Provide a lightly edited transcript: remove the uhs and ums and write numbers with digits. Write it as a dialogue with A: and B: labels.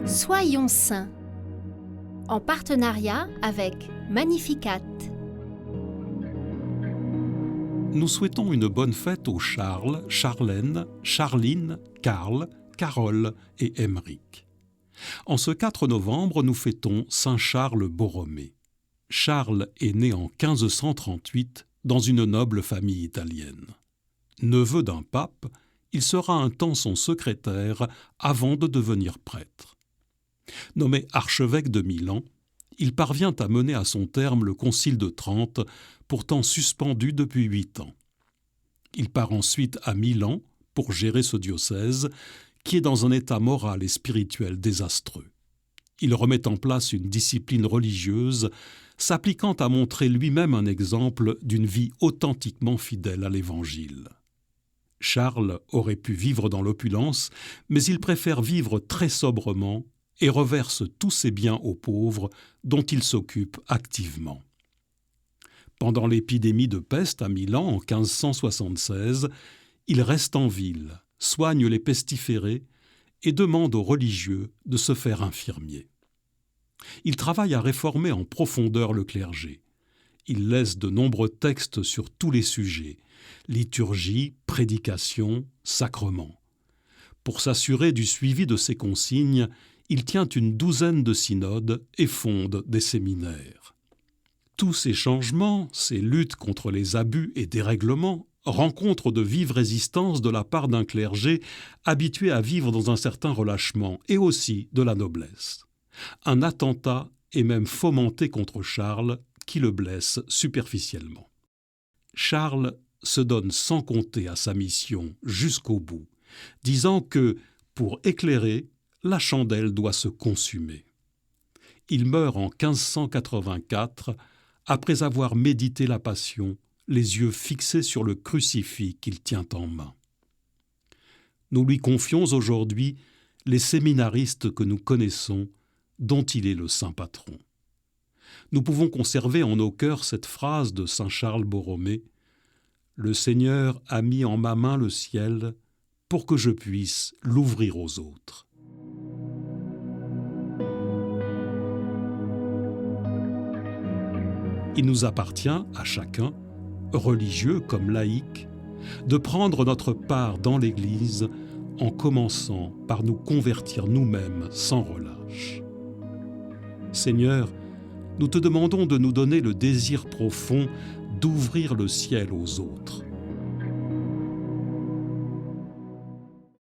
A: Soyons saints, en partenariat avec Magnificat.
B: Nous souhaitons une bonne fête aux Charles, Charlène, Charline, Karl, Carole et Émeric. En ce 4 novembre, nous fêtons Saint Charles Borromée. Charles est né en 1538 dans une noble famille italienne. Neveu d'un pape, il sera un temps son secrétaire avant de devenir prêtre. Nommé archevêque de Milan, il parvient à mener à son terme le Concile de Trente, pourtant suspendu depuis 8 ans. Il part ensuite à Milan pour gérer ce diocèse, qui est dans un état moral et spirituel désastreux. Il remet en place une discipline religieuse, s'appliquant à montrer lui-même un exemple d'une vie authentiquement fidèle à l'Évangile. Charles aurait pu vivre dans l'opulence, mais il préfère vivre très sobrement et reverse tous ses biens aux pauvres, dont il s'occupe activement. Pendant l'épidémie de peste à Milan en 1576, il reste en ville, soigne les pestiférés et demande aux religieux de se faire infirmier. Il travaille à réformer en profondeur le clergé. Il laisse de nombreux textes sur tous les sujets, liturgie, prédication, sacrements. Pour s'assurer du suivi de ces consignes, il tient une 12aine de synodes et fonde des séminaires. Tous ces changements, ces luttes contre les abus et dérèglements, rencontrent de vives résistances de la part d'un clergé habitué à vivre dans un certain relâchement et aussi de la noblesse. Un attentat est même fomenté contre Charles, qui le blesse superficiellement. Charles se donne sans compter à sa mission jusqu'au bout, disant que, pour éclairer, la chandelle doit se consumer. Il meurt en 1584, après avoir médité la Passion, les yeux fixés sur le crucifix qu'il tient en main. Nous lui confions aujourd'hui les séminaristes que nous connaissons, dont il est le saint patron. Nous pouvons conserver en nos cœurs cette phrase de saint Charles Borromée : « Le Seigneur a mis en ma main le ciel pour que je puisse l'ouvrir aux autres. » Il nous appartient à chacun, religieux comme laïcs, de prendre notre part dans l'Église en commençant par nous convertir nous-mêmes sans relâche. Seigneur, nous te demandons de nous donner le désir profond d'ouvrir le ciel aux autres.